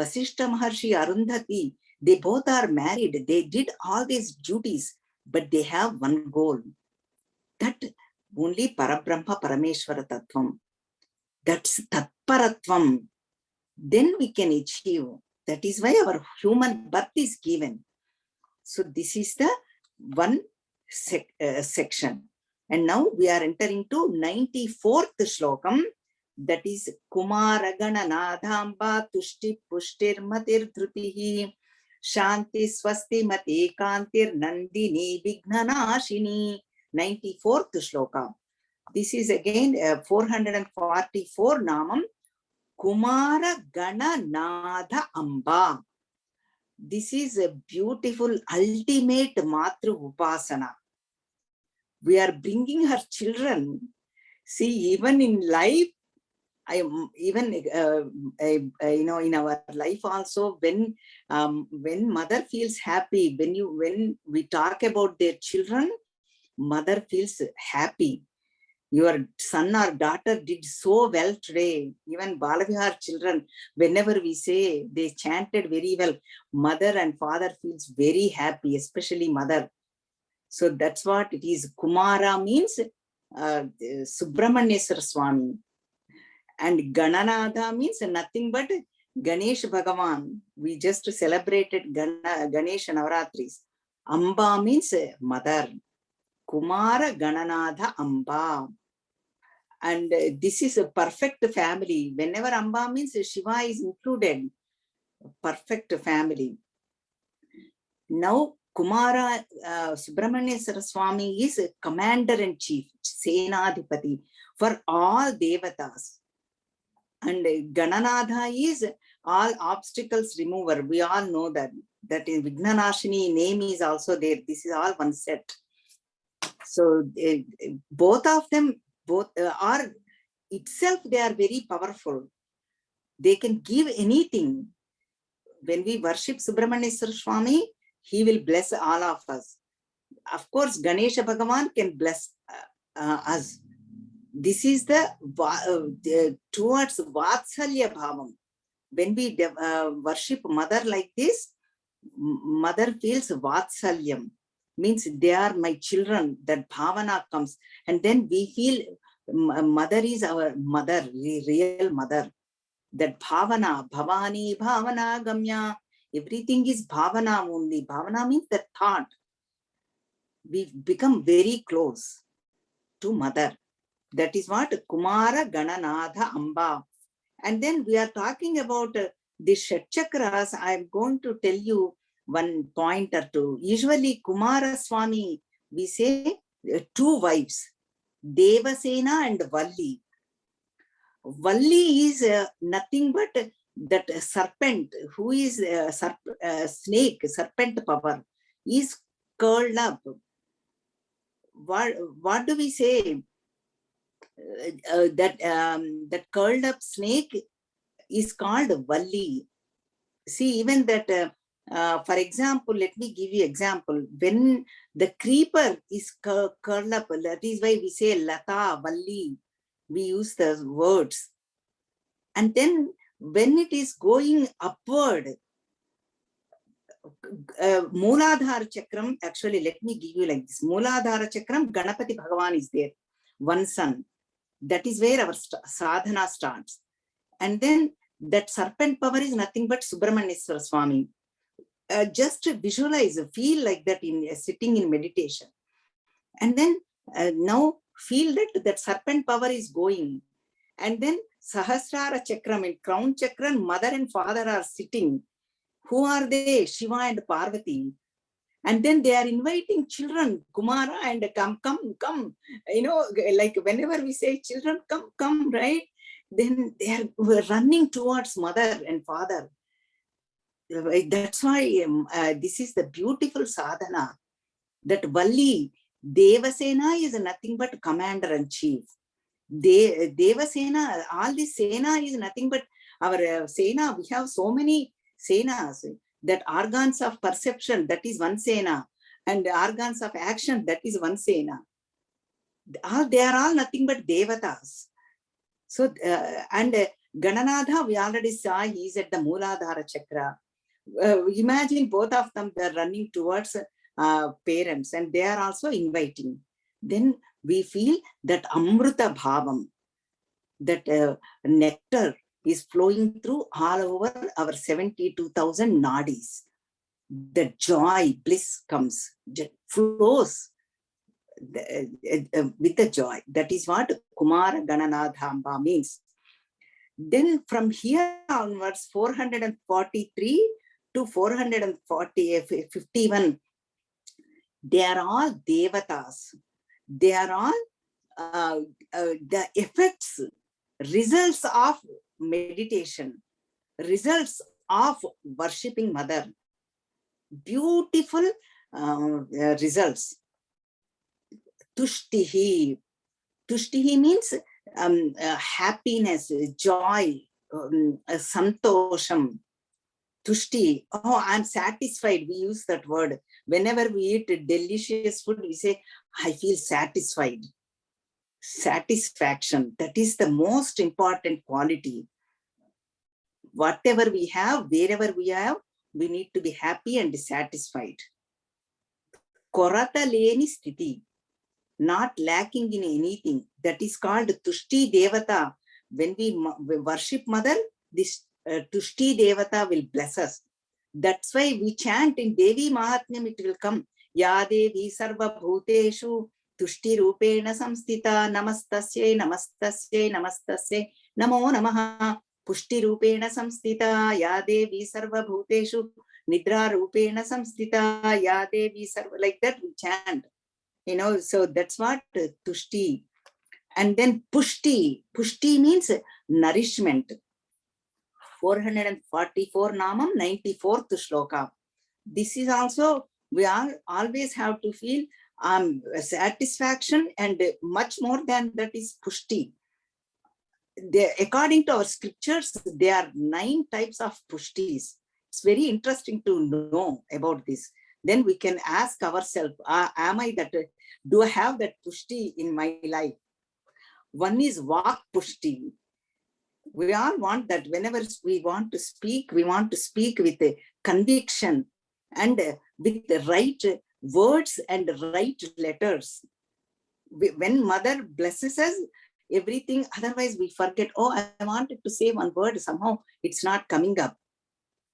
Vasishta Maharshi, Arundhati, they both are married. They did all these duties, but they have one goal. That only Parabrahma Parameshwara Tattvam. That's tatparatvam. Then we can achieve. That is why our human birth is given. So this is the one section. And now we are entering to 94th shlokam. That is Kumaragana Nadhamba Tushti Pushtir Matir Dhrutihi Shanti Swasti Mati Kantir Nandini Vighnanashini. 94th shloka. This is again 444 namam. Kumara Gana Nadha Amba. This is a beautiful ultimate Matru Upasana. We are bringing her children. See, even in life, in our life also, when mother feels happy, when we talk about their children, mother feels happy. Your son or daughter did so well today. Even Balavihar children, whenever we say they chanted very well, mother and father feels very happy, especially mother. So that's what it is. Kumara means Subramanyeswara Swami. And Gananadha means nothing but Ganesh Bhagavan. We just celebrated Ganesh Navaratris. Amba means mother. Kumara Gananadha Amba. And this is a perfect family. Whenever Amba means Shiva is included. Perfect family. Now Kumara Subramanyeswara Swami is a commander-in-chief, Senadhipati for all devatas. And Gananadha is all obstacles remover. We all know that. That is Vighnanashini name is also there. This is all one set. So both of them are itself, they are very powerful. They can give anything. When we worship Subramanyeswara Swami, he will bless all of us. Of course, Ganesha Bhagavan can bless us. This is the towards Vatsalya Bhavam. When we worship mother like this, mother feels Vatsalyam. Means they are my children. That bhavana comes. And then we feel mother is our mother, real mother. That bhavana, bhavani, bhavana, gamya. Everything is bhavana only. Bhavana means the thought. We become very close to mother. That is what Kumara Gananadha Amba. And then we are talking about the Shat Chakras. I am going to tell you one point or two. Usually Kumara Swami, we say two wives, Devasena and Valli. Valli is nothing but that serpent who is snake, serpent power, is curled up. What do we say? That curled up snake is called Valli. See, even that, for example, let me give you example. When the creeper is curled up, that is why we say Lata, Valli. We use the words. And then when it is going upward, Mooladhara Chakram, actually, let me give you like this. Mooladhara Chakram, Ganapati Bhagavan is there, one son. That is where our sadhana starts. And then that serpent power is nothing but Subramanyeswara Swami. Just visualize, feel like that in sitting in meditation. And then now feel that serpent power is going. And then Sahasrara Chakram, in crown chakra, mother and father are sitting. Who are they? Shiva and Parvati. And then they are inviting children, Kumara, and come. Like whenever we say children, come, right? Then they are running towards mother and father. That's why this is the beautiful sadhana. That Valli, Devasena is nothing but commander-in-chief. Devasena, all this Sena is nothing but our Sena. We have so many Senas. That organs of perception, that is one Sena. And organs of action, that is one Sena. They are all nothing but Devatas. So, and Gananadha, we already saw, he is at the Mooladhara Chakra. Imagine both of them, they are running towards parents and they are also inviting. Then we feel that Amruta Bhavam. that nectar is flowing through all over our 72,000 nadis. The joy, bliss comes, flows with the joy. That is what Kumara Gananadhamba means. Then from here onwards, 443 to 451, they are all devatas. They are all the effects, results of meditation, results of worshipping Mother. Beautiful results. Tushtihi. Tushtihi means happiness, joy, santosham. Tushti, oh, I'm satisfied. We use that word. Whenever we eat delicious food, we say, I feel satisfied. Satisfaction, that is the most important quality. Whatever we have, wherever we have, we need to be happy and satisfied. Korata leni sthiti, not lacking in anything. That is called Tushti Devata. When we worship Mother, this Tushti Devata will bless us. That's why we chant in Devi Mahatmyam, it will come. Ya Devi Sarva Bhuteshu Tushti Rupena Samstita Namastasye Namastasye Namastasye Namo Namaha Pushti Rupena Samstita Ya Devi Sarva Bhuteshu Nidra Rupena Samstita Ya Devi Sarva. Like that we chant. You know, so that's what Tushti. And then Pushti. Pushti means nourishment. 444 Namam, 94th Shloka. This is also, we always have to feel satisfaction, and much more than that is Pushti. According to our scriptures, there are 9 types of Pushtis. It's very interesting to know about this. Then we can ask ourselves, am I that, do I have that Pushti in my life? One is Vak Pushti. We all want that. Whenever we want to speak with a conviction and with the right words and right letters. When Mother blesses us, everything, otherwise we forget, oh, I wanted to say one word, somehow it's not coming up.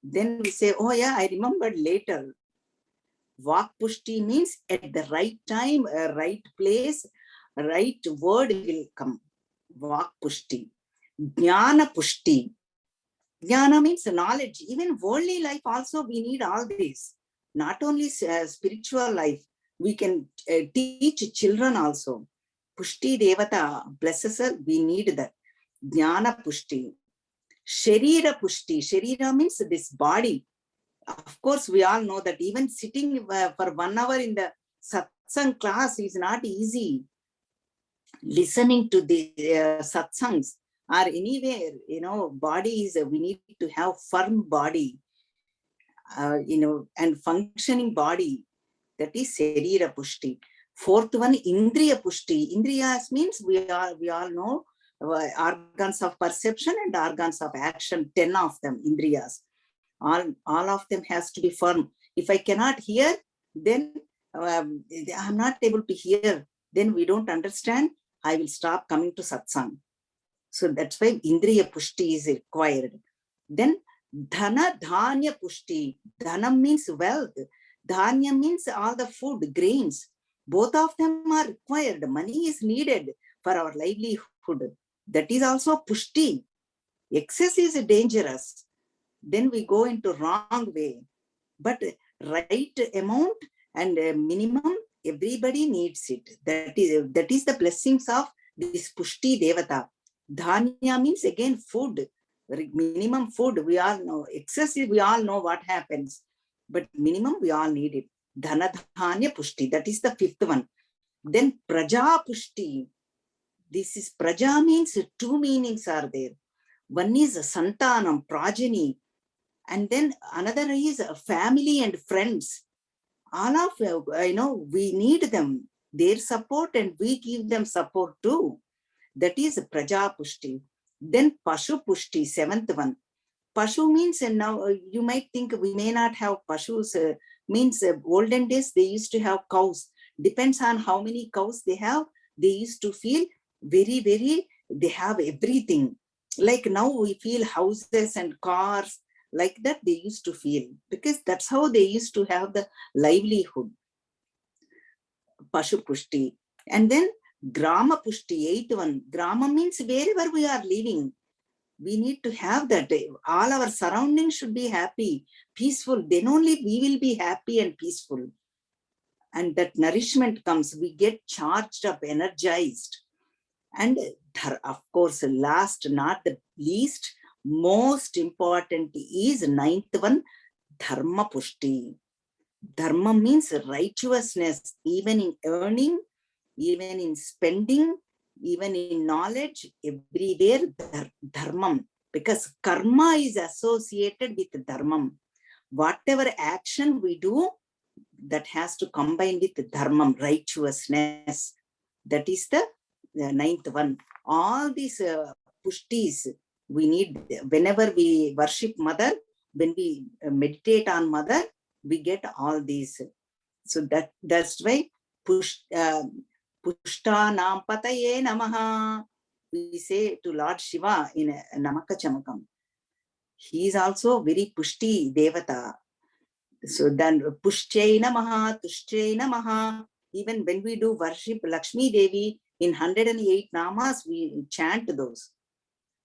Then we say, oh yeah, I remembered later. Vak Pushti means at the right time, right place, right word will come. Vak Pushti. Jnana Pushti. Jnana means knowledge. Even worldly life also, we need all this. Not only spiritual life, we can teach children also. Pushti Devata blesses us, we need that. Jnana Pushti. Sharira Pushti. Sharira means this body. Of course, we all know that even sitting for 1 hour in the satsang class is not easy. Listening to the satsangs or anywhere, you know, body is, we need to have firm body, you know, and functioning body. That is Sharira Pushti. 4th one, Indriya Pushti. Indriyas means we all know organs of perception and organs of action, 10 of them, Indriyas. All of them has to be firm. If I cannot hear, then I'm not able to hear, then we don't understand, I will stop coming to satsang. So that's why Indriya Pushti is required. Then Dhana Dhanya Pushti. Dhanam means wealth. Dhanya means all the food, grains. Both of them are required. Money is needed for our livelihood. That is also Pushti. Excess is dangerous. Then we go into wrong way. But right amount and minimum, everybody needs it. That is the blessings of this Pushti Devata. Dhanya means again food, minimum food. We all know. Excessive, we all know what happens. But minimum, we all need it. Dhana Dhanya Pushti. That is the 5th one. Then Praja Pushti. This is Praja means 2 meanings are there. One is Santanam, progeny. And then another is family and friends. All of, you know, we need them, their support, and we give them support too. That is Praja Pushti. Then Pashu Pushti, 7th one. Pashu means, and now you might think we may not have Pashus, means olden days they used to have cows. Depends on how many cows they have. They used to feel very, very they have everything. Like now we feel houses and cars, like that they used to feel, because that's how they used to have the livelihood. Pashu Pushti. And then Grama Pushti, 8th one. Grama means wherever we are living, we need to have that. All our surroundings should be happy, peaceful. Then only we will be happy and peaceful. And that nourishment comes, we get charged up, energized. And of course, last, not the least, most important is 9th one, Dharma Pushti. Dharma means righteousness, even in earning, even in spending, even in knowledge, everywhere dharmam, because karma is associated with dharmam. Whatever action we do, that has to combine with dharmam, righteousness. That is the 9th one. All these pushtis we need whenever we worship Mother, when we meditate on Mother, we get all these. So that's why Pushtanam Pataye Namaha, we say to Lord Shiva in Namaka Chamakam. He is also very Pushti Devata. So then Pushchay Namaha, Tushchay Namaha. Even when we do worship Lakshmi Devi in 108 namas, we chant those.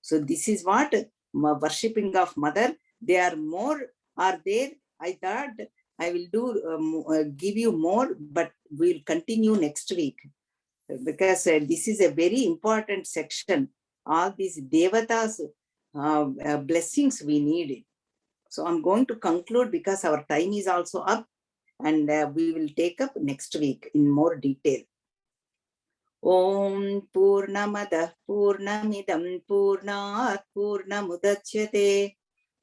So this is what worshipping of Mother. They are more are there. I thought I will do give you more, but we'll continue next week, because this is a very important section. All these devatas blessings we need. So I'm going to conclude because our time is also up, and we will take up next week in more detail. Om Purnamadah Purnamidam Purnat Purnamudachyate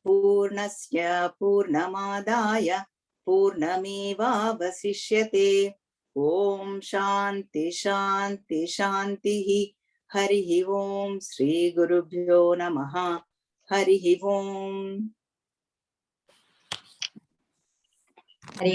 Purnasya Purnamadaya Purnameva Vasishyate. Om Shanti Shanti Shanti. Harihi Om. Sri Gurubhyo Namaha. Harihi Om.